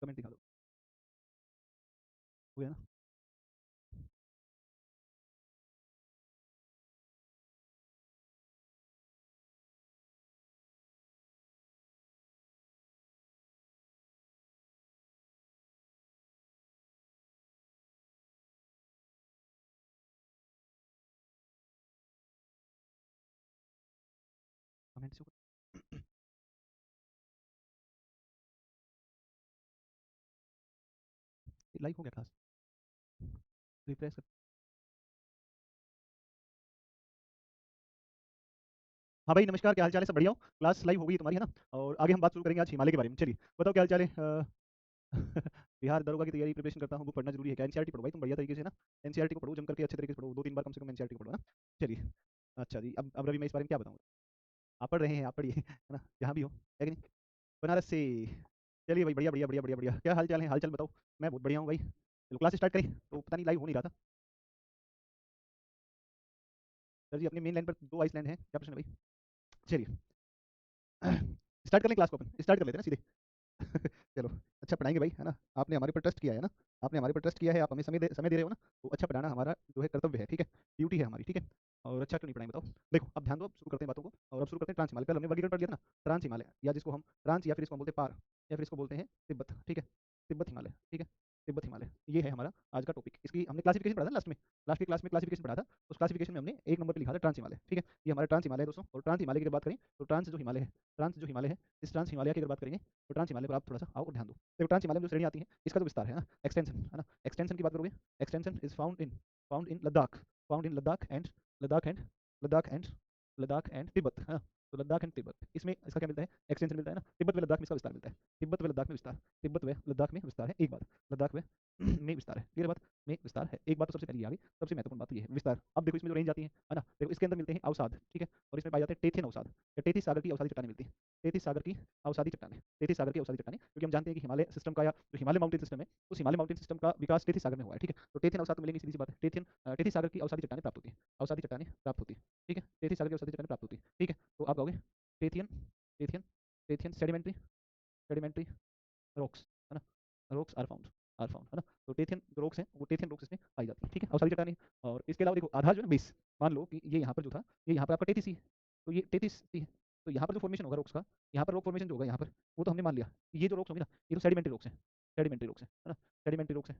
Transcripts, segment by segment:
Comment दिखा दो, हो गया ना? कमेंट से लाइव हो गया क्लास, रिफ्रेश कर। हाँ भाई नमस्कार, क्या हाल चाल है? सब बढ़िया हो? क्लास लाइव हो गई है तुम्हारी, है ना? और आगे हम बात शुरू करेंगे आज हिमालय के बारे में। चलिए बताओ क्या हाल चाल है? बिहार दरोगा की तैयारी प्रिपरेशन करता हूँ, बुक पढ़ना जरूरी है क्या? एनसीईआरटी पढ़ो भाई तुम बढ़िया तरीके से ना, एनसीईआरटी को पढ़ो जम करके, अच्छे तरीके से पढ़ो, 2-3 बार कम से कम एनसीईआरटी को पढ़ो ना। चलिए, अच्छा जी, अब रवि मैं इस बारे में क्या बताऊँ? आप पढ़ रहे हैं, आप पढ़िए, है ना, जहाँ भी हो, है कि नहीं? बनारस से। चलिए भाई, बढ़िया बढ़िया बढ़िया बढ़िया बढ़िया, क्या हाल चाल है? हाल चाल बताओ। मैं बहुत बढ़िया हूँ भाई। चलो क्लास स्टार्ट करें, तो पता नहीं लाइव हो नहीं रहा था। सर जी अपनी मेन लाइन पर 2 आइसलैंड हैं, क्या प्रश्न है भाई? चलिए स्टार्ट कर लें क्लास को, अपन स्टार्ट कर लेते हैं ना सीधे। चलो, अच्छा पढ़ाएँगे भाई, है ना? आपने हमारे ऊपर ट्रस्ट किया है ना? आपने हमारे ऊपर ट्रस्ट किया है, आप हमें समय दे रहे हो ना, तो अच्छा पढ़ाना हमारा जो है कर्तव्य है, ठीक है? ड्यूटी है हमारी, ठीक है? और अच्छा क्यों नहीं पढ़ाएँगे बताओ? देखो, अब ध्यान दो, अब शुरू करते हैं बातों को, और अब शुरू करते हैं ट्रांस हिमालय। कल हमने वर्गीकरण पढ़ लिया था ना, ट्रांस हिमालय, या जिसको हम ट्रांस, या फिर इसको हम बोलते हैं पार, या फिर इसको बोलते हैं तिब्बत, ठीक है? तिब्बत हिमालय, ठीक है? तिब्बत हिमालय, ये है हमारा आज का टॉपिक। इसकी हमने क्लासिफिकेशन पढ़ा था लास्ट में, लास्ट की क्लास में क्लासिफिकेशन पढ़ा था। उस क्लासिफिकेशन में हमने 1 नंबर पे लिखा था ट्रांस हिमालय, ठीक है? ये हमारा ट्रांस हिमालय है दोस्तों, और ट्रांस हिमालय की अगर बात करें, तो ट्रांस जो हिमालय है, इस ट्रांस हिमालय की अगर बात करेंगे, तो ट्रांस हिमालय पर आप थोड़ा-सा आओ और ध्यान दो। देखो ट्रांस हिमालय में जो श्रेणी आती है, इसका जो विस्तार है ना, एक्सटेंशन, है ना? एक्सटेंशन की बात करोगे, extension is found in Ladakh, found in Ladakh and Ladakh and Ladakh and Tibet, है ना? तो लद्दाख एंड तिब्बत, इसमें इसका क्या मिलता है? एक्सटेंशन मिलता है ना? तिब्बत व लद्दाख में इसका विस्तार मिलता है। तिब्बत व लद्दाख में विस्तार, तिब्बत व लद्दाख में विस्तार है, एक बात। लद्दाख व में विस्तार है, क्लियर बात? में विस्तार है, एक बात तो सबसे पहले ये आ गई, सबसे महत्वपूर्ण बात तो ये है, विस्तार। अब देखो इसमें जो रेंज आती है ना? देखो इसके अंदर मिलते हैं अवसाद, ठीक है? और इसमें पाए जाते हैं टेथियन अवसाद, या टेथिस सागर की अवसादी चट्टानें मिलती हैं। टेथिस सागर की अवसादी चट्टानें, टेथिस सागर की अवसादी चट्टानें, क्योंकि हम जानते हैं कि हिमालय सिस्टम का, या जो हिमालय माउंटेन सिस्टम है, उस हिमालय माउंटेन सिस्टम का विकास टेथिस सागर में हुआ है, ठीक है? तो टेथियन अवसाद तो मिलेंगे, सीधी सी बात है। टेथिस सागर की अवसादी चट्टानें प्राप्त होती हैं, अवसादी चट्टानें प्राप्त होती हैं, ठीक है? टेथिस सागर की अवसादी चट्टानें प्राप्त होती हैं, ठीक है? तो आप कहोगे टेथियन टेथियन टेथियन सेडिमेंट्री सेडिमेंट्री रॉक्स, है ना? रॉक्स आर फाउंड, है ना? तो टेथियन जो रॉक्स हैं, वो टेथियन रॉक्स इसमें पाई जाती है, ठीक है? अवसादी चट्टानें। और इसके अलावा देखो आधार जो है ना, बेस, मान लो कि ये यहाँ पर जो था, ये यहाँ पर आपका 33 ही है, तो ये 33 ही है। तो यहाँ पर जो फॉर्मेशन होगा रॉक्स का, यहाँ पर रॉक फॉर्मेशन जो होगा यहाँ पर, वो तो हमने मान लिया कि ये जो रॉक्स होंगे ना, ये तो सेडिमेंट्री रॉक्स हैं, सेडिमेंट्री रॉक्स हैं, है ना? सेडिमेंट्री रॉक्स हैं,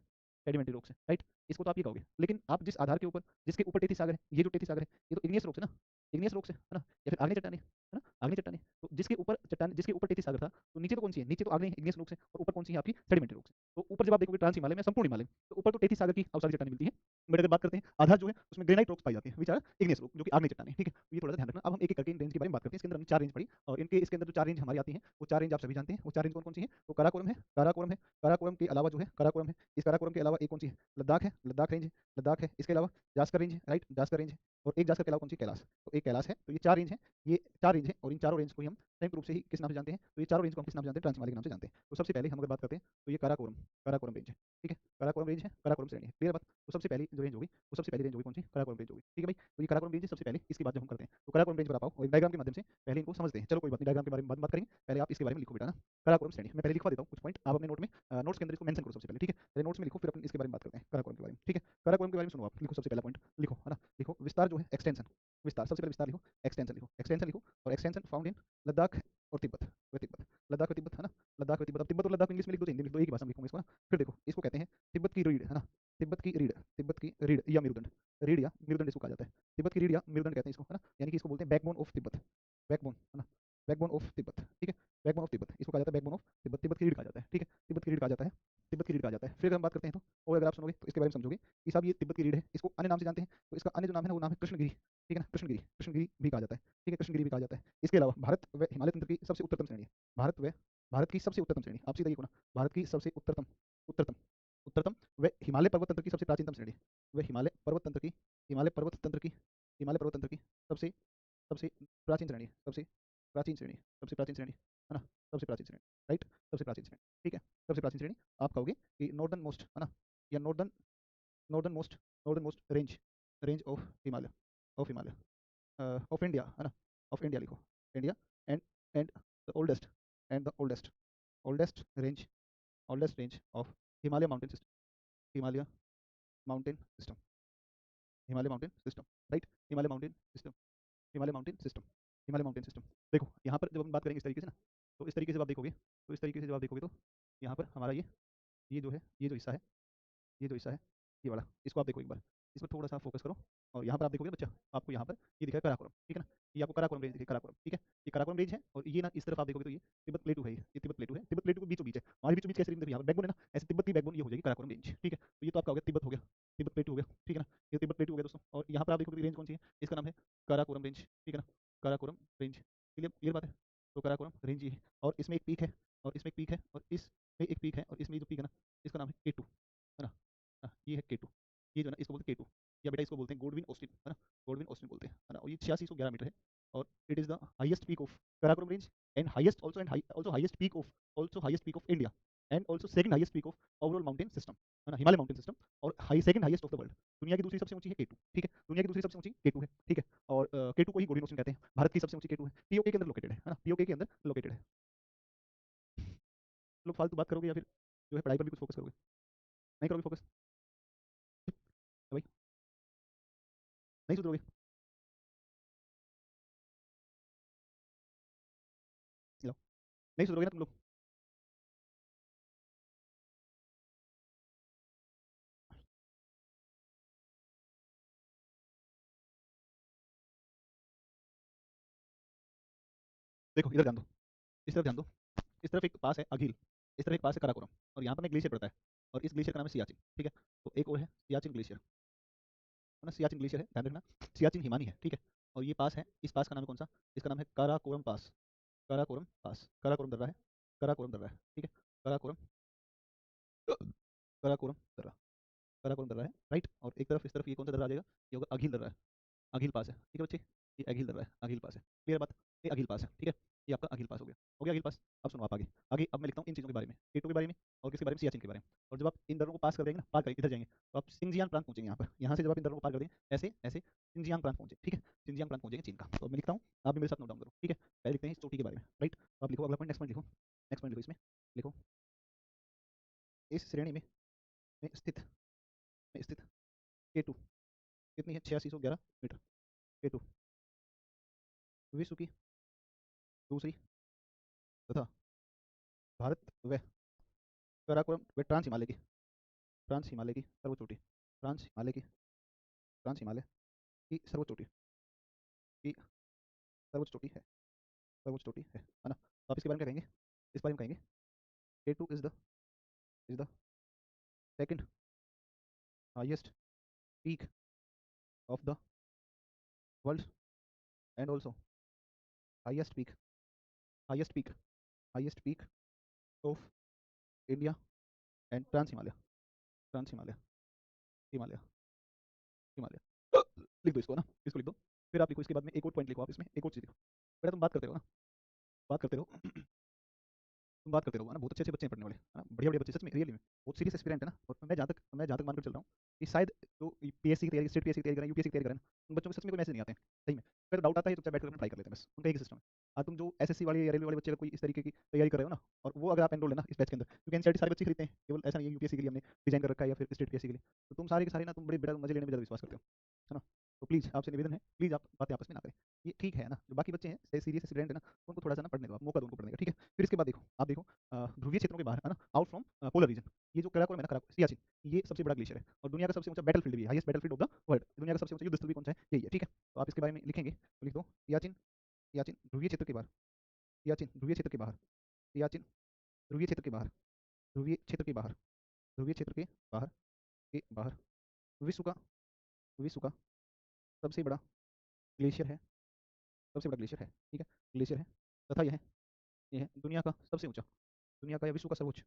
सेडिमेंट्री रॉक्स हैं, राइट? इसको तो आप ये कहोगे, लेकिन आप जिस आधार के ऊपर, जिसके ऊपर 33 सागर है, ये जो 33 सागर है, ये तो इग्नियस रॉक्स है ना, इग्नियस रॉक्स है ना? या फिर आग्नेय चट्टानें, है ना? आग्नेय चट्टानें। तो जिसके ऊपर 33 सागर था, तो नीचे तो कौन सी है? नीचे तो आग्नेय इग्नियस रॉक्स है, और ऊपर कौन सी है आपकी? सेडिमेंट्री रॉक्स है। तो ऊपर जब आप देखोगे ट्रांस हिमालय में, संपूर्ण हिमालय में, तो ऊपर तो 33 सागर की अवसादी चट्टानें मिलती है, बट अगर बात करते हैं आधार जो है, उसमें ग्रेनाइट रॉक्स पाई जाती है, विच आर इग्नियस रॉक, जो कि आग्नेय चट्टानें, ठीक है? तो ये थोड़ा सा ध्यान रखना। अब हम एक एक करके इन रेंज के बारे में बात करते हैं। इसके अंदर हमने 4 रेंज पढ़ी, और इसके अंदर जो 4 रेंज हमारी आती हैं, वो 4 रेंज आप सभी जानते हैं। वो 4 रेंज कौन-कौन सी हैं? तो काराकोरम है, काराकोरम है, काराकोरम के अलावा जो है, काराकोरम है, इस काराकोरम के अलावा एक कौन सी है? लद्दाख है, लद्दाख रेंज है, लद्दाख है। इसके अलावा जास्कर रेंज है, राइट? जास्कर रेंज है, और एक जास्कर के अलावा कौन सी? कैलाश। तो एक कैलाश है। तो ये 4 रेंज हैं, ये 4 रेंज हैं, और इन चारों रेंज को ही हम संयुक्त रूप से ही किस नाम से जानते हैं? तो ये चारों रेंज को हम किस नाम से जानते हैं? ट्रांस हिमालय के नाम से जानते हैं। तो सबसे पहले हम अगर बात करते हैं, तो ये काराकोरम, काराकोरम रेंज है, ठीक है? काराकोरम रेंज है, काराकोरम श्रेणी है, क्लियर बात? तो सबसे पहली जो रेंज होगी, वो सबसे पहली रेंज होगी कौन सी? काराकोरम रेंज होगी, ठीक है भाई? तो ये काराकोरम रेंज है सबसे पहले, इसकी बात जब हम करते हैं, तो काराकोरम रेंज पर आप आओ, और एक डायग्राम के माध्यम से पहले इनको समझते हैं। चलो कोई बात नहीं, डायग्राम के बारे में बाद में बात करेंगे, पहले आप इसके बारे में लिखो बेटा ना। काराकोरम श्रेणी, मैं पहले लिखवा देता हूँ कुछ पॉइंट, आप अपने नोट में, नोट्स के अंदर इसको मेंशन करो सबसे पहले, ठीक है? पहले नोट्स में लिखो, फिर अपन इसके बारे में बात करते हैं, काराकोरम के बारे में, ठीक है? काराकोरम के बारे में सुनो आप, लिखो सबसे पहला पॉइंट, लिखो, है ना? लिखो विस्तार जो है, एक्सटेंशन, विस्तार, सबसे पहले विस्तार लिखो, एक्सटेंशन लिखो, एक्सटेंशन लिखो, और एक्सटेंशन फाउंड इन लद्दाख और तिब्बत, व तिब्बत, लद्दाख व तिब्बत, है ना? लद्दाख व तिब्बत। अब तिब्बत और लद्दाख इंग्लिश में लिख दो, हिंदी में लिख दो, एक ही भाषा में लिखूंगा इसको ना। फिर देखो, इसको कहते हैं तिब्बत की रीढ़, है ना? तिब्बत की रीढ़, तिब्बत की रीढ़ या मेरुदंड, रीढ़ या मेरुदंड इसको कहा जाता है। तिब्बत की रीढ़ या मेरुदंड कहते हैं इसको, है ना? यानी कि इसको बोलते हैं बैकबोन ऑफ तिब्बत, बैकबोन, है ना? बैकबोन ऑफ तिब्बत, ठीक है? बैकबोन ऑफ तिब्बत, इसको कहा जाता है बैकबोन ऑफ तिब्बत, तिब्बत की रीढ़ कहा जाता है, ठीक है? तिब्बत की रीढ़ कहा जाता है, तिब्बत की रीढ़ कहा जाता है। फिर अगर हम बात करते हैं, तो और अगर आप सुनोगे तो इसके बारे में समझोगे कि साहब ये तिब्बत की रीढ़ है, इसको अन्य नाम से जानते हैं, तो इसका अन्य जो नाम है ना, वो नाम है कृष्णगिरी, ठीक है ना? कृष्णगिरी, कृष्णगिरी भी कहा जाता है, ठीक है? कृष्णगिरी भी कहा जाता है। इसके अलावा भारत व हिमालय तंत्र की सबसे उत्तरतम श्रेणी है, भारत की सबसे उत्तरतम श्रेणी, आप सीधा देखो ना, भारत की सबसे उत्तरतम, उत्तरतम, उत्तरतम व हिमालय पर्वत तंत्र की सबसे प्राचीनतम श्रेणी, व हिमालय पर्वत तंत्र की सबसे सबसे प्राचीन श्रेणी, सबसे प्राचीन श्रेणी, सबसे प्राचीन श्रेणी, है ना? सबसे प्राचीन श्रेणी, राइट? सबसे प्राचीन श्रेणी, ठीक है? सबसे प्राचीन श्रेणी आप कहोगे कि नॉर्दर्न मोस्ट, है ना? या northern most, northern most range, range of Himalaya, of India, है ना? ऑफ इंडिया लिखो, India, and and the oldest, and the oldest, oldest range, oldest range of Himalaya mountain system. Himalaya mountain system. Himalaya mountain system. Right? Himalaya mountain system. Himalaya mountain system. Himalaya mountain system. देखो यहाँ पर जब हम बात करेंगे इस तरीके से ना, तो इस तरीके से आप देखोगे, तो इस तरीके से जब आप देखोगे तो यहाँ पर हमारा ये जो है, ये जो हिस्सा है, ये जो हिस्सा है, ये वाला, इसको आप देखो एक बार, इस पर थोड़ा सा फोकस करो. और यहाँ पर आप देखोगे बच्चा, आपको यहाँ पर ये दिखा है काराकोरम, ठीक है ना, ये आपको काराकोरम रेंज दिखे, काराकोरम, ठीक है, ये काराकोरम रेंज है. और ये ना इस तरफ आप देखोगे तो ये तिब्बत प्लेटू है, ये तिब्बत प्लेटू है, तिब्बत प्लेटू के बीचों बीच है, हमारे बीचों बीच कैसे देखो यहाँ पर बैकबोन है ना, ऐसे तिब्बत की बैकबोन ये हो जाएगी काराकोरम रेंज, ठीक है. तो ये तो आपका हो गया तिब्बत, हो गया तिब्बत प्लेटू, हो गया, ठीक है ना, ये तिब्बत प्लेटू हो गया दोस्तों. और यहाँ पर आप देखोगे रेंज कौन सी है, इसका नाम है काराकोरम रेंज, ठीक है ना, काराकोरम रेंज. क्लियर, क्लियर बात है. तो काराकोरम रेंज ये है, और इसमें एक पीक है, और इसमें एक पीक है, और इसमें एक पीक है, और इसमें जो पीक है ना, इसका नाम है K2, है ना. ये है K2, ये जो है ना इसको बोलते हैं K2, या बेटा इसको बोलते हैं गोडविन ऑस्टिन, है ना, गोडविन ऑस्टिन बोलते हैं, है ना. और ये 8611 मीटर है, और it is the highest peak of Karakoram range, and highest also, and also highest peak of, also highest peak of India, and also second highest peak of overall mountain system, है ना, हिमालय माउंटेन सिस्टम. और high second highest of the world. दुनिया की दूसरी सबसे ऊंची है K2, ठीक है, दुनिया की दूसरी सबसे ऊंची K2 है, ठीक है. और K2 को ही गोडविन ऑस्टिन कहते हैं. भारत की सबसे ऊंची K2 है, पीओके के अंदर लोकेटेड है ना, पीओके के अंदर लोकेटेड है. लोग फालतू बात करोगे या फिर जो है पढ़ाई पर भी कुछ फोकस करोगे, नहीं करोगे फोकस, भाई नहीं सुधरोगे. लो, नहीं सुधरोगे ना तुम लोग. देखो इधर ध्यान दो, इस तरफ ध्यान दो, इस तरफ एक पास है अघिल, इस तरफ एक पास है काराकोरम, और यहाँ पर एक ग्लेशियर पड़ता है, और इस ग्लेशियर का नाम है सियाचिन, ठीक है. तो एक और है सियाचिन ग्लेशियर, है ना, सियाचिन ग्लेशियर है, ध्यान रखना. सियाचिन हिमानी है, ठीक है. और ये पास है, इस पास का नाम है कौन सा, इसका नाम है काराकोरम पास, काराकोरम पास, काराकोरम दर्रा है, काराकोरम दर्रा है, ठीक है, काराकोरम, काराकोरम दर्रा, काराकोरम दर्रा है, राइट. और एक तरफ इस तरफ ये कौन सा दर्रा आ जाएगा, ये होगा अघिल दर्रा है, अघिल पास है, ठीक है बच्चे, ये अघिल दर्रा है, अघिल पास है, क्लियर बात, ये अघिल पास है, ठीक है, ये आपका अघिल पास हो गया अघिल पास. अब सुनो आप आगे, आगे अब मैं लिखता हूँ इन चीज़ों के बारे में, K2 के बारे में, और किसके बारे में, सियाचिन के बारे में. और जब आप इन दर्रों को पास कर देंगे ना, पार करेंगे इधर जाएंगे, तो आप सिंजियान प्रांत पहुंचेंगे यहाँ पर, यहाँ से जब आप इन दर्रों को पार कर देंगे ऐसे ऐसे सिंजियान प्रांत पहुंचे, ठीक है, सिंजियान प्रांत पहुंचेंगे चीन का. तो अब मैं लिखता हूँ, आप भी मेरे साथ नोट डाउन करो, ठीक है. पहले लिखते हैं इस चोटी के बारे में, राइट. तो आप लिखो अगला पॉइंट, नेक्स्ट पॉइंट लिखो, नेक्स्ट पॉइंट लिखो इसमें, लिखो इस श्रेणी में स्थित K2 कितनी है, 8611 मीटर. K2 विश्व की दूसरी तथा भारत व काराकोरम व ट्रांस हिमालय की सर्वोच्च चोटी, ट्रांस हिमालय की, ट्रांस हिमालय की सर्वोच्च चोटी, की सर्वोच्च चोटी है, सर्वोच्च चोटी है ना. तो आप इसके बारे में क्या कहेंगे, इस बारे में कहेंगे K2 is the second highest peak of the world, and also highest peak, highest peak, highest peak of India, and trans Himalaya, trans Himalaya, Himalaya, Himalaya. लिख दो इसको ना, इसको लिख दो. फिर आप लिखो इसके बाद में एक और पॉइंट लिखो, आप इसमें एक और चीज लिखो. बेटा तुम बात करते रहो ना, बात करते रहो, तुम बात करते रहो, है ना. बहुत अच्छे अच्छे बच्चे हैं पढ़ने वाले, है ना, बढ़िया बढ़िया बच्चे, सच में रियली में बहुत सीरियस एक्सपीरियंट है ना. और मैं जहाँ तक मानकर चल रहा हूँ कि शायद जो पीएससी की तैयारी, स्टेट पीएससी की तैयारी करें, यूपीएससी की तैयारी करें, उन बच्चों को सच में कोई मैसेज नहीं आते हैं, सही में. फिर डाउट आता है तो बैठ कर ट्राई कर लेते हैं, बस उनका एक सिस्टम है. तुम जो एसएससी वाले या रेलवे वाले बच्चे अगर कोई इस तरीके की तैयारी कर रहे हो ना, और वो अगर आप एनरोल है ना इस बैच के अंदर, क्योंकि एनसीईआरटी सारे बच्चे खरीदते हैं, केवल ऐसा नहीं है यूपीएससी के लिए हमने डिजाइन कर रखा है या फिर स्टेट पीएससी के लिए. तो तुम सारे के सारे ना, तुम बड़े बेटा मजे लेने में ज़्यादा विश्वास करते हो, है ना. तो प्लीज़ आपसे निवेदन है, प्लीज़ आप बातें आपस में ना करें. ये ठीक है ना, जो बाकी बच्चे हैं सीरियस स्टूडेंट है ना, उनको थोड़ा सा ना पढ़ने दो, आप मौका दो उनको पढ़ने का, ठीक है. फिर इसके बाद देखो, आप देखो ध्रुवीय क्षेत्रों के बाहर, है ना, आउट फ्रॉम पोलर रीजन, ये जो काराकोरम है ना, सियाचिन, ये सबसे बड़ा ग्लेशियर है, और दुनिया का सबसे ऊंचा बैटलफील्ड भी है, highest battlefield of the world. दुनिया का सबसे ऊंचा युद्ध स्थल भी कौन सा है, यही है, ठीक है. तो आप इसके बारे में लिखेंगे तो लिख दो सियाचिन, सियाचिन ध्रुवीय क्षेत्र के बाहर, सियाचिन ध्रुवीय क्षेत्र के बाहर, सियाचिन ध्रुवीय क्षेत्र के बाहर, ध्रुवीय क्षेत्र के बाहर, ध्रुवीय क्षेत्र के बाहर विश्व का, विश्व का सबसे बड़ा ग्लेशियर है, सबसे बड़ा ग्लेशियर है, ठीक है, ग्लेशियर है. तथा यह है दुनिया का सबसे ऊंचा, दुनिया का या विश्व का सर्वोच्च,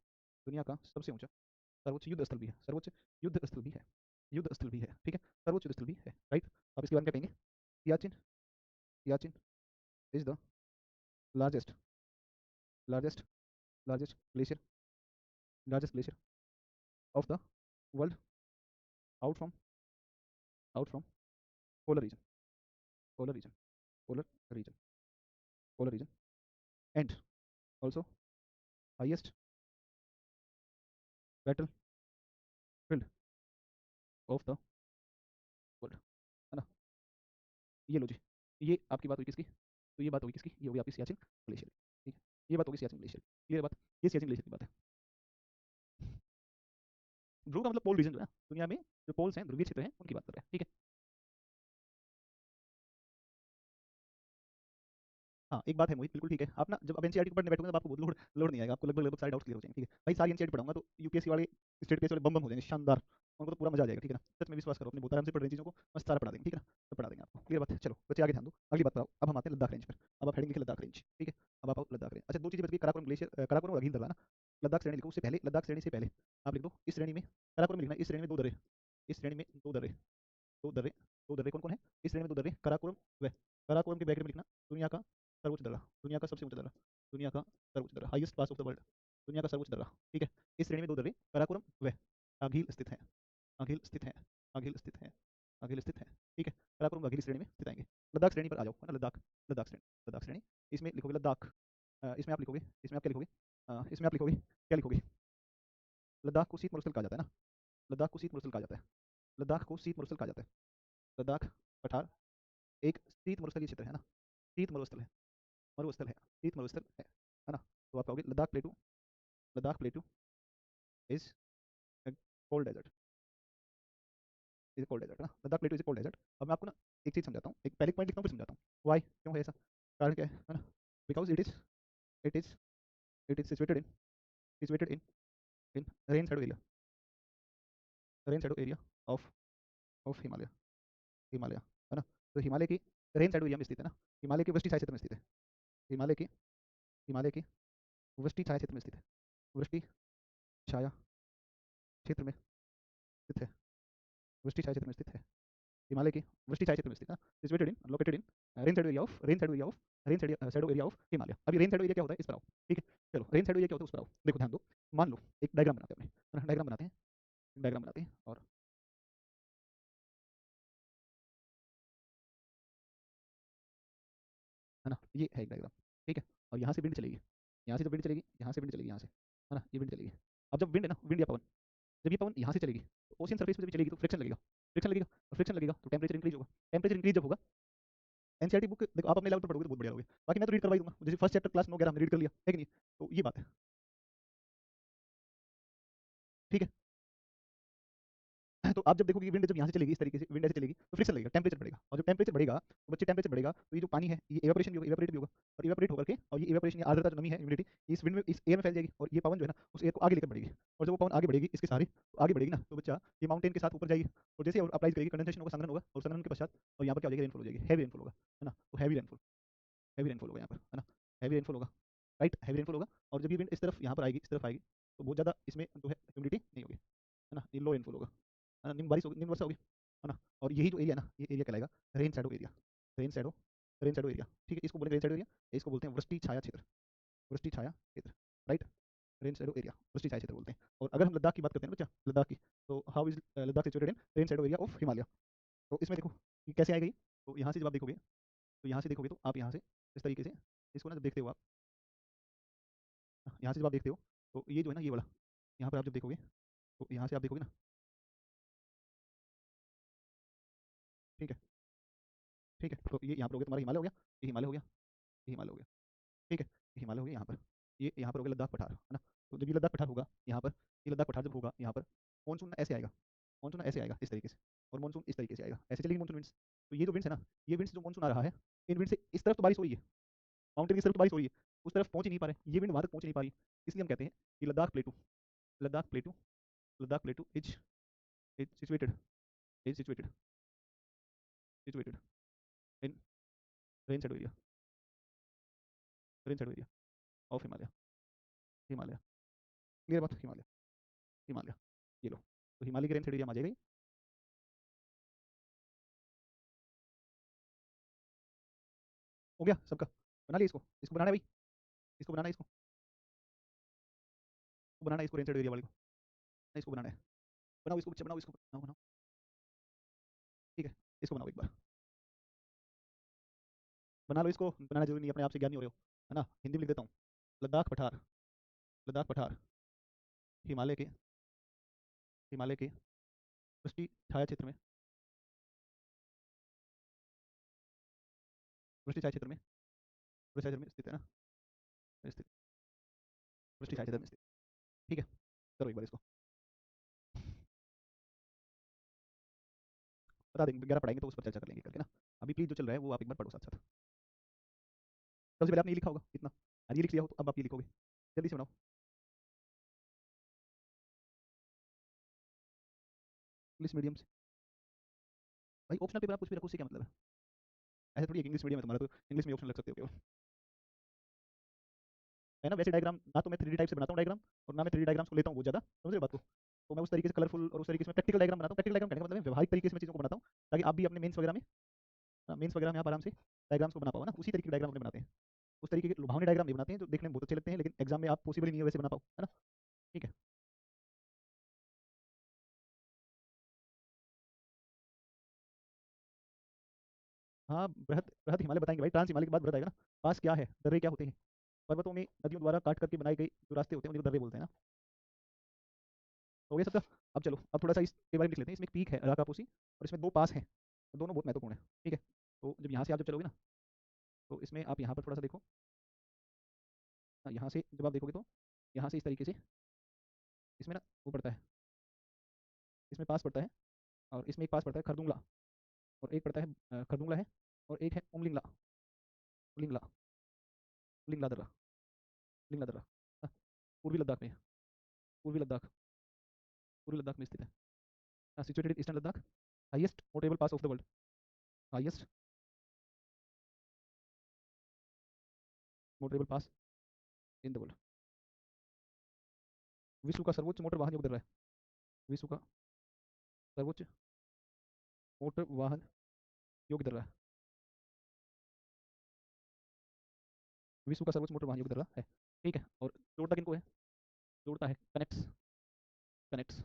दुनिया का सबसे ऊंचा सर्वोच्च युद्ध स्थल भी है, सर्वोच्च युद्ध स्थल भी है, युद्ध स्थल भी है, ठीक है, सर्वोच्च युद्ध स्थल भी है, राइट. अब इसके बारे में क्या कहेंगे, Siachen, Siachen is the largest, largest, largest glacier, largest glacier of the world, out from, out from polar region, polar region, polar region, polar region, and also highest battle field of the world, है ना। ये लो जी, ये आपकी बात हुई किसकी, तो ये बात होगी किसकी, ये होगी आपकी सियाचिन ग्लेशियर, ठीक है। ये बात होगी सियाचिन ग्लेशियर, क्लियर बात, ये सियाचिन ग्लेशियर की बात है। ध्रुव का मतलब पोल रीजन जो है ना, दुनिया में जो पोल्स हैं, ध्रुवीय क्षेत्र हैं, उनकी बात कर रहे हैं, ठीक है। हाँ, एक बात है मोहित, बिल्कुल ठीक है। आप ना जब अब एनसीईआरटी को पढ़ने बैठोगे ना, तब आपको बहुत लोड नहीं आएगा, आपको लगभग लगभग सारे डाउट्स क्लियर हो जाएंगे, ठीक है भाई। सारी एनसीईआरटी पढ़ाऊंगा तो यूपीएससी वाले, स्टेट केस वाले बम बम हो जाएंगे, शानदार, उनको तो पूरा मजा आ जाएगा, ठीक है ना। सच में विश्वास करो, अपने बहुत आराम से पढ़ रही चीज़ों को मस्त सारा पढ़ा देंगे, ठीक है ना। सब पढ़ा देंगे आपको, क्लियर बात है। चलो बच्चे आगे ध्यान दो, अगली बात पर आओ। अब हम आते हैं लद्दाख रेंज पर। अब आप हेडिंग लिखे लद्दाख रेंज, ठीक है। अब आप आओ लद्दाख रेंज। अच्छा, दो चीजें बच गई, काराकोरम ग्लेशियर, काराकोरम और अघिल दर्रा ना। लद्दाख श्रेणी लिखो, उससे पहले लद्दाख श्रेणी से पहले आप लिख दो इस श्रेणी में, काराकोरम में लिखना इस श्रेणी में दो दर्रे, इस श्रेणी में दो दर्रे, दो दर्रे, दो दर्रे कौन कौन है इस श्रेणी में, दो दर्रे काराकोरम व काराकोरम के ब्रैकेट में लिखना दुनिया का सर्वोच्च दर्रा, दुनिया का सबसे ऊंचा दर्रा, दुनिया का सर्वोच्च दर्रा, highest pass of the world, दुनिया का सर्वोच्च दर्रा, ठीक है। इस श्रेणी में दो दर्रे काराकोरम व अघिल स्थित है, अघिल स्थित है, अघिल स्थित है, अघिल स्थित है, ठीक है। काराकोरम व अघिल श्रेणी में स्थित आएंगे। लद्दाख श्रेणी पर आ जाओ, है ना। लद्दाख, लद्दाख श्रेणी, लद्दाख श्रेणी, इसमें लिखोगे लद्दाख, इसमें आप लिखोगे, इसमें आप क्या लिखोगे, इसमें आप लिखोगे क्या लिखोगे, लद्दाख को शीत मरुस्थल कहा जाता है ना, लद्दाख को शीत मरुस्थल कहा जाता है, लद्दाख को शीत मरुस्थल कहा जाता है, लद्दाख पठार एक शीत मरुस्थलीय क्षेत्र है ना, शीत मरुस्थल है, मरुस्थल है, शीत मरुस्थल है ना। तो आप कहोगे Ladakh plateau, Ladakh plateau is cold desert, is cold desert, है ना। Ladakh plateau is cold desert. अब मैं आपको ना एक चीज़ समझाता हूँ, एक पहले पॉइंट लिखता हूँ फिर समझाता हूँ वाई, क्यों है ऐसा, कारण क्या है ना। Because it is it is situated in rain shadow area, rain shadow area of of Himalaya, Himalaya, है ना। तो हिमालय की रेन शेडो एरिया में स्थित है ना, हिमालय के वृष्टि छाया क्षेत्र में स्थित है, हिमालय के, हिमालय के वृष्टि छाया क्षेत्र में स्थित है, वृष्टि छाया क्षेत्र में स्थित है, वृष्टि छाया क्षेत्र में स्थित है, हिमालय की वृष्टि छाया क्षेत्र में स्थित है, situated in located in rain shadow area of, rain shadow area of, rain shadow area of Himalaya. अभी रेन शेडो एरिया क्या होता है इस पर आओ, ठीक है। चलो रेन शेडो एरिया क्या होता है उस पर आओ, देखो ध्यान दो। मान लो एक डायग्राम बनाते हैं अपने, डायग्राम बनाते हैं, डायग्राम बनाते हैं, और है ना, ये है एक डायग्राम, ठीक है। और यहाँ से विंड चलेगी, यहाँ से जब विंड चलेगी, यहाँ से विंड चलेगी, यहाँ से, है ना, ये विंड चलेगी। अब जब विंड है ना, विंड या पवन, जब ये पवन यहाँ से चलेगी तो ओशन सरफेस पे जब चलेगी तो फ्रिक्शन लगेगा, फ्रिक्शन लगेगा, और फ्रिक्शन लगेगा तो टेम्परेचर इंक्रीज होगा, टेम्परेचर इंक्रीज जब होगा, एनसीईआरटी बुक देखो आप अपने लेवल पर पढ़ोगे तो बहुत बढ़िया होगे, बाकी मैं तो रीड करवा ही दूंगा, जैसे फर्स्ट चैप्टर क्लास 9 11 हमने रीड कर लिया है कि नहीं। तो ये बात है, ठीक है। तो आप जब देखोगे विंड जब यहाँ से चलेगी, इस तरीके से विंड ऐसे चलेगी तो फ्रिक्शन लगेगा, टेम्परेचर बढ़ेगा, और जब टेम्परेचर बढ़ेगा तो बच्चे टेम्परेचर बढ़ेगा तो ये जो पानी है ये इवेपोरेशन भी होगा, इवेपोरेट भी होगा, और इवेपोरेट होकर के, और ये इवेपोरेशन, ये आर्द्रता जो नमी है, ह्यूमिडिटी, इस विंड में, इस एयर में फैल जाएगी, और ये पवन जो है ना उस एयर को आगे लेकर बढ़ेगी, और जब वो पवन आगे बढ़ेगी इसके सहारे, तो आगे बढ़ेगी ना तो बच्चा ये माउंटेन के साथ ऊपर जाएगी, और जैसे अप्लाई करेगी कंडेंसेशन होगा, संघनन होगा, और संघनन के पश्चात और यहाँ पर क्या हो जाएगी, रेनफॉल हो जाएगी, हैवी रेनफॉल होगा, है ना। तो हैवी रेनफॉल, हैवी रेनफॉल होगा यहाँ पर, है ना, हैवी रेनफॉल होगा, राइट, हैवी रेनफॉल होगा। और जब ये विंड इस तरफ यहाँ पर आएगी, इस तरफ आएगी, तो बहुत ज़्यादा इसमें जो है ह्यूमिडिटी नहीं होगी, है ना, ये लो रेनफॉल होगा, है ना, निम्न बारिश होगी, निम्न वर्षा होगी, है ना। और यही जो एरिया ना, ये एरिया कहलाएगा rain shadow area, rain shadow, rain shadow area, ठीक है। इसको बोलेंगे रेन शैडो एरिया, इसको बोलते हैं वृष्टि छाया क्षेत्र, वृष्टि छाया क्षेत्र, राइट, रेन शैडो एरिया, वृष्टि छाया क्षेत्र बोलते हैं। और अगर हम लद्दाख की बात करते हैं ना बच्चा, लद्दाख की, तो how is Ladakh situated in rain shadow area of Himalaya. तो इसमें देखो ये कैसे आएगा ये, तो यहाँ से जब आप देखोगे, तो यहाँ से देखोगे तो आप यहाँ से इस तरीके से इसको ना जब देखते हो आप, यहाँ से जब आप देखते हो तो ये जो है ना ये वाला, यहाँ पर आप जब देखोगे तो यहाँ से आप देखोगे ना, ठीक है, ठीक है। तो ये यहाँ पर हो गया तुम्हारा हिमालय हो गया, ये हिमालय हो गया, ये हिमालय हो गया, ठीक है, ये हिमालय हो गया यहाँ पर, ये यहाँ पर हो गया लद्दाख पठार, है ना। तो जब ये लद्दाख पठार होगा यहाँ पर, ये लद्दाख पठार जब होगा यहाँ पर, मानसून ना ऐसे आएगा, मानसून ना ऐसे आएगा इस तरीके से, और मानसून इस तरीके से आएगा, ऐसे चलेगी मानसून विंड्स। तो ये जो विंड्स है ना, ये विंड्स जो मानसून आ रहा है, इन विंड से इस तरफ तो बारिश हो रही है, माउंटेन की तरफ तो बारिश हो रही है, उस तरफ पहुंच ही नहीं पा रहे, ये विंड वहां तक पहुंच नहीं पा रही, इसलिए हम कहते हैं कि Ladakh plateau, Ladakh plateau, Ladakh plateau is is situated, is situated, situated in rain shadow area, rain shadow area of Himalaya, Himalaya, clear बात, हिमालय, हिमालय, ये लो। तो हिमालय के रेन शेडो एरिया में आ जाएगा, हो गया सबका, बना लिया इसको, इसको बनाना है भाई, इसको बनाना है, इसको बनाना है, इसको रेन शेडो एरिया वाले को, नहीं इसको बनाना है, बनाओ इसको, बच्चे बनाओ इसको, बनाओ बनाओ, ठीक है। इसको बनाओ एक बार, बना लो इसको, बनाना जरूरी नहीं, अपने आप से ज्ञान नहीं हो रहे हो, है ना। हिंदी में लिख देता हूँ, लद्दाख पठार, लद्दाख पठार हिमालय के हिमालय के वृष्टि छाया क्षेत्र में, वृष्टि छाया क्षेत्र में, वृष्टि छाया क्षेत्र में स्थित है ना, स्थित, वृष्टि छाया क्षेत्र में स्थित। ठीक है, करो एक बार इसको, बता देंगे 11 पढ़ाएंगे तो उस पर चर्चा कर लेंगे करके ना। अभी प्लीज जो चल रहा है वो आप एक बार पढ़ो साथ साथ। सबसे पहले आपने ये लिखा होगा इतना, और ये लिख लिया हो तो अब आप ये लिखोगे, जल्दी से बनाओ। इंग्लिश मीडियम से, भाई ऑप्शनल पेपर आप कुछ भी रखो, उससे क्या मतलब है? ऐसे थोड़ी इंग्लिश मीडियम है तुम्हारा तो इंग्लिश में ऑप्शन लग सकते हो केवल, है ना। वैसे डायग्राम ना तो मैं 3D टाइप से बनाता हूँ डायग्राम, और ना मैं 3D डायग्राम्स को लेता हूँ बहुत ज़्यादा, समझ रहे हो बात को। तो मैं उस तरीके से कलरफुल और उस तरीके से प्रैक्टिकल डायग्राम बनाता हूँ। प्रैक्टिकल डायग्राम कहने का मतलब है व्यवहारिक तरीके से मैं चीज़ों को बनाता हूँ, ताकि आप भी अपने मेंस वगैरह में आप आराम से डायग्राम्स को बना पाओ ना। उसी तरीके के डायग्राम अपने बनाते हैं, उस तरीके के लुभावने डायग्राम नहीं बनाते हैं जो देखने में बहुत अच्छे लगते हैं लेकिन एग्जाम में आप पॉसिबल ही नहीं है वैसे बना पाओ, है ना। ठीक है। हाँ, बृहद बृहद हिमालय बताएंगे भाई, ट्रांस हिमालय के बाद बृहद आएगा ना। पास क्या है, दर्रे क्या होते हैं? पर्वतों में नदियों द्वारा काट करके बनाई गई जो रास्ते होते हैं उन्हीं को दर्रे बोलते हैं ना। हो गया सबका। अब चलो, अब थोड़ा सा इसके बारे में लिख लेते हैं। इसमें एक पीक है राकापोसी, और इसमें दो पास हैं, दोनों बहुत महत्वपूर्ण है। ठीक है, तो जब यहाँ से आप जब चलोगे ना, तो इसमें आप यहाँ पर थोड़ा सा देखो। यहाँ से जब आप देखोगे तो यहाँ से इस तरीके से इसमें ना वो पड़ता है, इसमें पास पड़ता है, और इसमें एक पास पड़ता है खरदुंगला, और एक पड़ता है खरदुंगला है, और एक है उमलिंगला, उलिंगला, उलिंगला दर्रा, उलिंगला दर्रा। हाँ, पूर्वी लद्दाख में है, पूर्वी लद्दाख, पूर्वी लद्दाख में स्थित है। Situated in eastern Ladakh, highest motorable pass of the world, highest motorable pass in the world. विश्व का सर्वोच्च मोटर वाहन योग्य दर्रा है, विश्व का सर्वोच्च मोटर वाहन योग्य दर्रा है, विश्व का सर्वोच्च मोटर वाहन योग्य दर्रा है। ठीक है, और जोड़ता किनको है? जोड़ता है कनेक्ट्स, कनेक्ट्स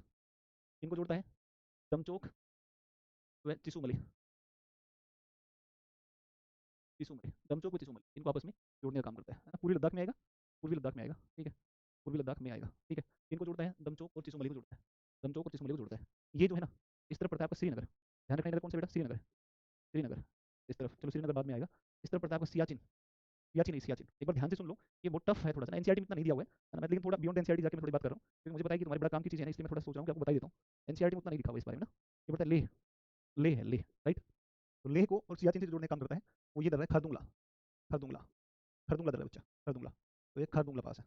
किनको जोड़ता है? दमचोक व चिसुमली, चिसुमली, दमचोक व चिसुमली, इनको आपस में जोड़ने का काम करता है ना। पूर्वी लद्दाख में आएगा, पूर्वी लद्दाख में आएगा। ठीक है, पूर्वी लद्दाख में आएगा। ठीक है, इनको जोड़ता है दमचोक और चिसुमली को जोड़ता है, दमचोक और चिसुमली को जोड़ता है। ये जो है ना, इस तरफ पड़ता है आपका श्रीनगर, ध्यान रखना इधर कौन सा बेटा, श्रीनगर, श्रीनगर, इस तरफ, चलो श्रीनगर बाद में आएगा। इस तरफ पड़ता है आपका सियाचिन, सियाचिन नहीं सियाचिन, एक बार ध्यान से सुन लो। ये बहुत टफ है थोड़ा सा ना, एनसीईआरटी में इतना नहीं दिया हुआ है ना, मैं लेकिन थोड़ा बियॉन्ड एनसीईआरटी जाके मैं थोड़ी बात कर रहा हूँ, क्योंकि मुझे पता है कि तुम्हारे बड़ा काम की चीज़ है ना, इसलिए मैं थोड़ा सोच रहा हूँ कि आपको बता ही देता हूँ। एनसीईआरटी में उतना नहीं लिखा हुआ इस बारे में ना। ये बता लेह, लेह है लेह, राइट। तो लेह को और सियाचिन से जोड़ने का काम करता है वो ये दर्रा है खरदुंगला, खरदुंगला, खरदुंगला दर्रा बच्चा, खरदुंगला। तो ये खरदुंगला पास है,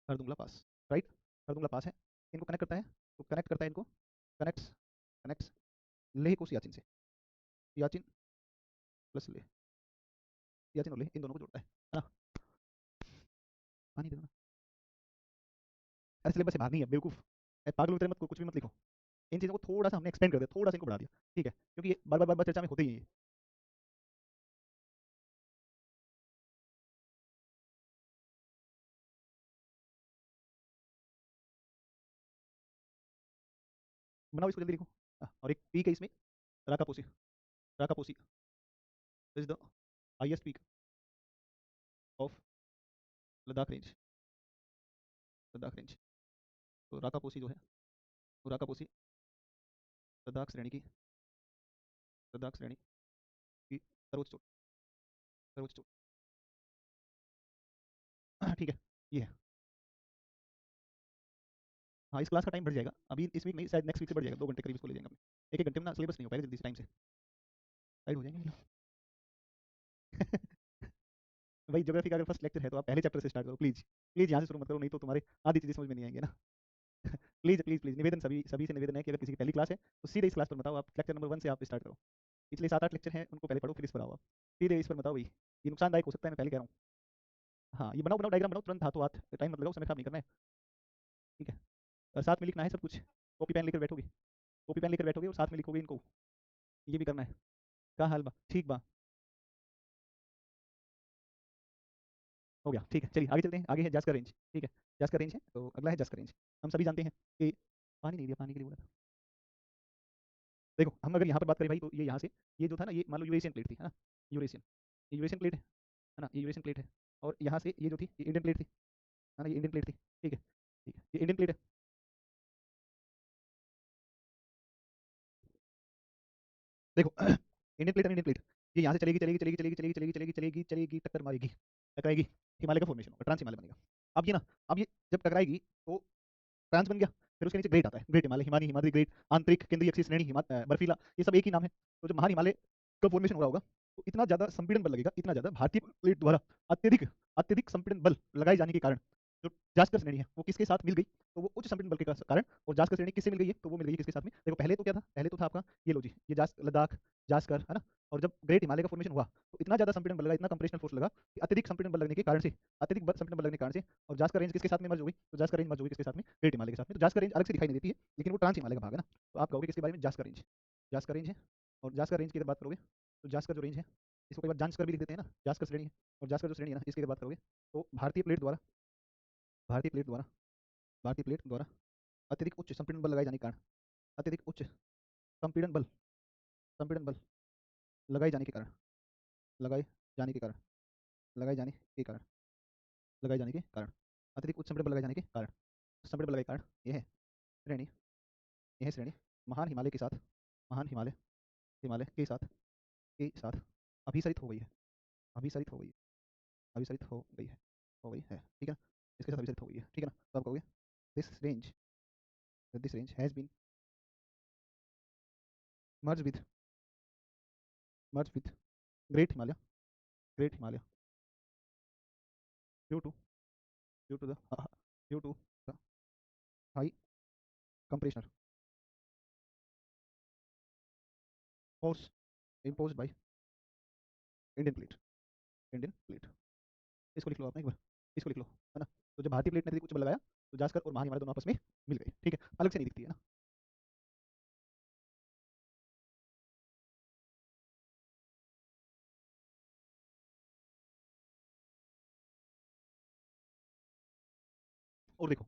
खरदुंगला पास, राइट, खरदुंगला पास है। इनको कनेक्ट करता है, तो कनेक्ट करता है इनको, कनेक्ट्स, कनेक्ट्स लेह को सियाचिन से, सियाचिन प्लस लेह, सियाचिन और लेह इन दोनों को जोड़ता है ना। पानी देखो ना, अरे सिलेबस से बाहर नहीं है बेवकूफ, पागलों की तरह मत कुछ भी मत लिखो। इन चीज़ों को थोड़ा सा हमने एक्सपेंड कर दिया, थोड़ा सा इनको बढ़ा दिया। ठीक है, क्योंकि ये बार बार चर्चा में होते ही हैं। बनाओ इसको जल्दी लिखो। और एक पीक है इसमें, Rakaposhi, Rakaposhi is the highest peak of Ladakh range, Ladakh range. तो राकापोसी जो है, वो राकापोसी लद्दाख श्रेणी की, लद्दाख श्रेणी की सर्वोच्च चोटी, सर्वोच्च चोटी। ठीक है, ये है। हाँ, इस क्लास का टाइम बढ़ जाएगा, अभी इस वीक नहीं, शायद नेक्स्ट वीक से बढ़ जाएगा, 2 घंटे करीब इसको ले जाएंगे अपने। एक एक घंटे में ना सिलेबस नहीं हो पाएगा जल्दी से, टाइम से टाइट हो जाएंगे। भाई ज्योग्राफी का अगर फर्स्ट लेक्चर है तो आप पहले चैप्टर से स्टार्ट करो प्लीज, प्लीज यहाँ से शुरू मत करो, नहीं तो तुम्हारे आधी चीजें समझ में नहीं आएंगी ना। प्लीज प्लीज प्लीज, निवेदन, सभी सभी से निवेदन है कि अगर किसी की पहली क्लास है तो सीधे इस क्लास पर बताओ, आप लेक्चर नंबर 1 से आप स्टार्ट करो। पिछले 7-8 लेक्चर हैं उनको पहले पढ़ो, फिर इस पर आओ आप, सीधे इस पर बताओ भाई। ये नुकसानदायक हो सकता है, मैं पहले कह रहा हूँ। हाँ, ये बनाओ बनाओ डायग्राम बनाओ तुरंत, हाथों हाथ, टाइम मत लगाओ, समय खराब नहीं करना है। ठीक है, और साथ में लिखना है सब कुछ, कॉपी पेन लेकर बैठोगे, कॉपी पेन लेकर बैठोगे और साथ में लिखोगे इनको, ये भी करना है। का हाल बा, ठीक बा, हो गया। ठीक है, चलिए आगे चलते हैं। आगे है जास्कर रेंज। ठीक है, जास्कर रेंज है, तो अगला है जास्कर रेंज। हम सभी जानते हैं कि पानी नहीं दिया, पानी के लिए बोला था। देखो, हम अगर यहाँ पर बात करें भाई, तो ये यहाँ से, ये जो था ना, ये मान लो यूरेशियन प्लेट थी, है ना, यूरेशियन, ये यूरेशियन प्लेट है ना, ये यूरेशियन प्लेट है। और यहाँ से ये जो थी ये इंडियन प्लेट थी, है ना, ये इंडियन प्लेट थी। ठीक है, ठीक है, ये इंडियन प्लेट है। देखो इंडियन प्लेट और इंडियन प्लेट, ये यहाँ से चलेगी चलेगी चलेगी चलेगी चलेगी चलेगी चलेगी चलेगी चलेगी, टक्कर मारेगी, टकराएगी, हिमालय का फॉर्मेशन होगा, ट्रांस हिमालय बनेगा। अब ये ना, अब ये जब टकराएगी तो ट्रांस बन गया, फिर उसके नीचे ग्रेट आता है, ग्रेट हिमालय, हिमानी हिमाद्री ग्रेट, आंतरिक केंद्रीय अक्षीय श्रेणी, बर्फीला, ये सब एक ही नाम है। तो जब महाहिमालय का फॉर्मेशन हो रहा होगा तो इतना ज्यादा संपीड़न बल लगेगा, इतना ज्यादा भारतीय प्लेट द्वारा अत्यधिक अत्यधिक संपीड़न बल लगाए जाने के कारण जो जास्कर श्रेणी है वो किसके साथ मिल गई, तो वो उच्च संपीड़न बल के कारण, और जास्कर श्रेणी किससे मिल गई है, तो वो मिल गई है किसके साथ में, देखो पहले तो क्या था, पहले तो था आपका ये लो जी, ये लद्दाख, जास्कर है ना, और जब ग्रेट हिमालय का फॉर्मेशन हुआ तो इतना ज्यादा संपीड़न बल लगा, इतना कंप्रेशनल फोर्स लगा कि अत्यधिक संपीड़न बल लगने के कारण से, संपीड़न बल लगने के कारण से, और जास्कर रेंज किसके साथ में मर्ज हो गई, तो जास्कर रेंज मर्ज हो गई किसके साथ में, ग्रेट हिमालय के साथ में। तो जास्कर रेंज अलग से दिखाई नहीं देती है, लेकिन वो ट्रांस हिमालय का भाग है ना, तो आप कहोगे किसके बारे में, जास्कर रेंज, जास्कर रेंज है। और जास्कर रेंज की अगर बात करोगे तो जास्कर जो रेंज है, इसको कई बार जांच कर भी लिख देते हैं ना, जास्कर श्रेणी है। और जास्कर जो श्रेणी है ना, इसकी अगर बात करोगे तो भारतीय प्लेट द्वारा भारतीय प्लेट द्वारा अत्यधिक उच्च संपीड़न बल लगाए जाने के कारण, अत्यधिक उच्च संपीड़न बल संपीड़न बल लगाए जाने के कारण, लगाए जाने के कारण, लगाए जाने के कारण, लगाए जाने के कारण, अत्यधिक उच्च संपीड़न बल लगाए जाने के कारण, संपीड़न बल लगाए के कारण यह श्रेणी, यह श्रेणी महान हिमालय के साथ, महान हिमालय हिमालय के साथ अभिसरित हो गई है, अभिसरित हो गई है, अभिसरित हो गई है, ठीक है ना, इसके साथ अभिसरित हो गई है, ठीक है ना। तो आप कहोगे this range, this range has been merge with merge with great Himalaya, great Himalaya due to due to the due to the high compressional force imposed by Indian plate, Indian plate. इसको लिख लो आप एक बार, इसको लिख लो, है ना। तो जब भारतीय प्लेट ने कुछ बल लगाया तो जास्कर और महान हिमालय दोनों आपस में मिल गए, ठीक है, अलग से नहीं दिखती है ना। और देखो,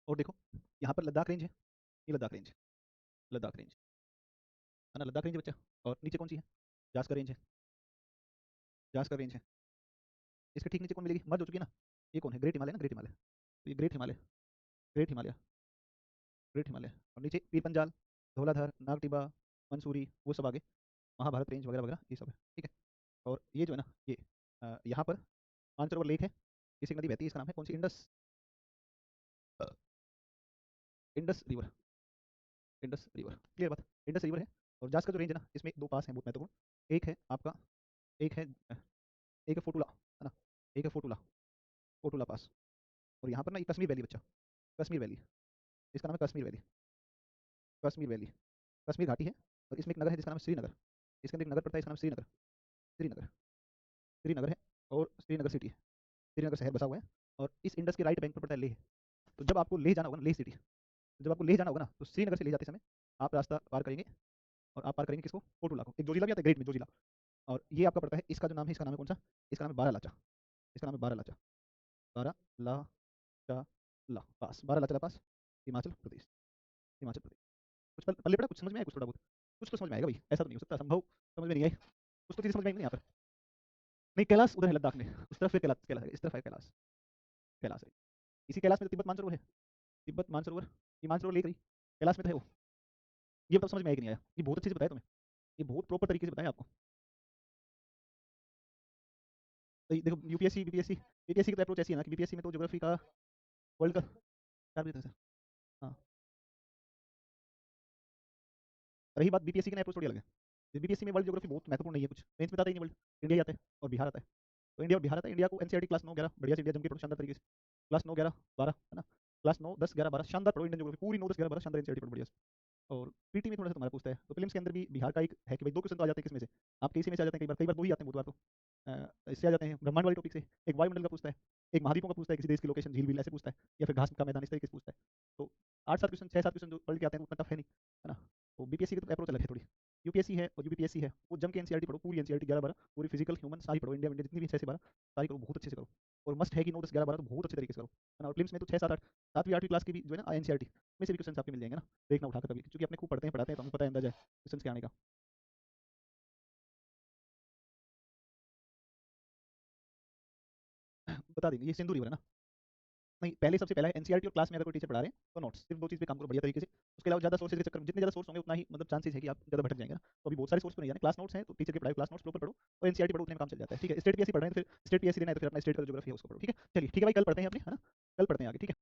और देखो, यहाँ पर लद्दाख रेंज है, ये लद्दाख रेंज, लद्दाख रेंज है ना, लद्दाख रेंज है बच्चा। और नीचे कौन सी है, जास्कर रेंज है, जास्कर रेंज है। इसके ठीक नीचे कौन मिलेगी, मर्ज हो चुकी है ना, ये कौन है, ग्रेट हिमालय ना, ग्रेट हिमालय, तो ये great Himalaya, great Himalaya, great Himalaya, और नीचे पीर पंजाल, धौलाधर, नागटिबा, मंसूरी, वो सब आगे महाभारत रेंज वगैरह वगैरह ये सब है, ठीक है। और ये जो है ना, ये यहाँ पर मानसरोवर लेक है, इसी नदी बहती है, इसका नाम है कौन सी, Indus, uh, Indus river, Indus river, clear बात, इंडस रिवर है। और जास का जो रेंज है ना, इसमें दो पास हैं बहुत महत्वपूर्ण, एक है आपका, एक है एक है फोटुला, है ना, एक है फोटुला, फोटुला पास। और यहाँ पर ना ये कश्मीर वैली बच्चा, कश्मीर वैली, इसका नाम है कश्मीर वैली, कश्मीर वैली, कश्मीर घाटी है। और इसमें एक नगर है जिसका नाम है श्रीनगर, इसके अंदर एक नगर पड़ता है, इसका नाम श्रीनगर, श्रीनगर, श्रीनगर है। और श्रीनगर सिटी है, श्रीनगर शहर बसा हुआ है। और इस इंडस के राइट बैंक पर पड़ता है लेह। तो जब आपको लेह जाना होगा ना, लेह सिटी, जब आपको लेह जाना होगा ना, तो श्रीनगर से ले जाते समय आप रास्ता पार करेंगे, और आप पार करेंगे किसको, पोटुला को, एक जोजिला भी आता है ग्रेट में, जोजिला। और ये आपका पड़ता है, इसका जो नाम है, इसका नाम है कौन सा, इसका नाम है बारालाचा, इसका नाम है बारालाचा, बारालाचा ला पास, बारालाचा पास, हिमाचल प्रदेश, हिमाचल प्रदेश। कुछ पल्ले पड़ा, कुछ समझ में आया, कुछ थोड़ा बहुत, कुछ तो समझ में आएगा भाई, ऐसा तो नहीं हो सकता संभव समझ में नहीं आए, कुछ तो चीज़ समझ में आएंगे यहाँ पर। नहीं, कैलाश उधर है लद्दाख में, उस तरफ फिर कैलाश, कैलाश है, इस तरफ है कैलाश, कैलाश है। इसी कैलाश में तो तिब्बत मानसरोवर है, तिब्बत मानसरोवर, ये मानसरोवर लेक रही, कैलाश में तो है वो। ये बताओ समझ में आया कि नहीं आया, ये बहुत अच्छे से बताया तुम्हें, ये बहुत प्रॉपर तरीके से बताया आपको। तो देखो यूपीएससी बीपीएससी, बीपीएससी की तो अप्रोच ऐसी है ना कि बीपीएससी में तो ज्योग्राफी का वर्ल्ड का 4 बजे तक सर। हाँ, रही बात बीपीएससी की अप्रोच थोड़ी अलग है, बीपीएससी में वर्ल्ड ज्योग्राफी बहुत महत्वपूर्ण नहीं है, कुछ मेंस में आता ही नहीं वर्ल्ड, इंडिया ही आता है और बिहार आता है। तो इंडिया और बिहार आता है, इंडिया को एनसीईआरटी क्लास 9 11 बढ़िया से इंडिया जम के पढ़ो शानदार तरीके से, क्लास 9 11 12 है ना, क्लास 9 10 11 12 शानदार पढ़ो, इंडियन ज्योग्राफी पूरी 9 10 11 12 शानदार एनसीईआरटी पढ़ो बढ़िया से। और पीटी में थोड़ा सा तुम्हारा पूछता है, तो फिल्म्स के अंदर भी बिहार का एक है कि भाई 2 क्वेश्चन तो आ जाते हैं, किसमें से, आपके इसी में से आ जाते हैं, कई बार 2 ही आते हैं, बहुत बार तो इससे आ जाते हैं ब्रह्मांड वाले टॉपिक से, एक वायुमंडल का पूछता है, एक महाद्वीपों का पूछता है, किसी देश की लोकेशन झील विल ऐसे पूछता है, या फिर घास का मैदान इस तरीके से पूछता है। तो 8 7 क्वेश्चन 6 7 क्वेश्चन जो वर्ल्ड के आते हैं उतना टफ है ना। तो बीपीएससी की तो अप्रोच अलग है थोड़ी, यूपीएससी है और यूपीपीएससी है, वो जम के एनसीईआरटी पढ़ो, पूरी एनसीईआरटी 11 12, पूरी फिजिकल ह्यूमन सारी पढ़ो, इंडिया इंडिया जितनी भी 6 से 12 सारी करो, बहुत अच्छे से करो। और मस्ट है कि 9 10 11 12 तो बहुत अच्छे तरीके से करो, है ना। और फिल्म्स में तो 6 7 8 7वीं 8वीं क्लास की भी जो है ना एनसीईआरटी में से भी क्वेश्चन आपके मिल जाएंगे ना, देखना उठाकर कभी, क्योंकि अपने खूब पढ़ते हैं पढ़ाते हैं तो हमें पता है अंदाजा है क्वेश्चन के आने का। बता देंगे, ये सिंधु रिवर है ना, नहीं, पहले सबसे पहला है एनसीईआरटी और क्लास में अगर कोई टीचर पढ़ा रहे हैं तो नोट्स, सिर्फ 2 चीज़ पे काम करो बढ़िया तरीके से। उसके अलावा ज़्यादा सोर्सेज के चक्कर में जितने ज़्यादा सोर्स होंगे उतना ही मतलब चांसेस है कि आप ज़्यादा भटक जाएंगे ना। तो अभी बहुत सारे सोर्स पे नहीं जाना, क्लास नोट्स हैं तो टीचर की पढ़ाई क्लास नोट्स के ऊपर पढ़ो और एनसीईआरटी पढ़ो, उतने में काम चल जाता है। ठीक है, स्टेट पीएससी पढ़ रहे हैं तो फिर स्टेट पीएससी देना है तो फिर अपना स्टेट का ज्योग्राफी है उसको पढ़ो। ठीक है, चलिए ठीक है भाई, कल पढ़ते हैं अपने, है ना? कल पढ़ते हैं आगे, ठीक है?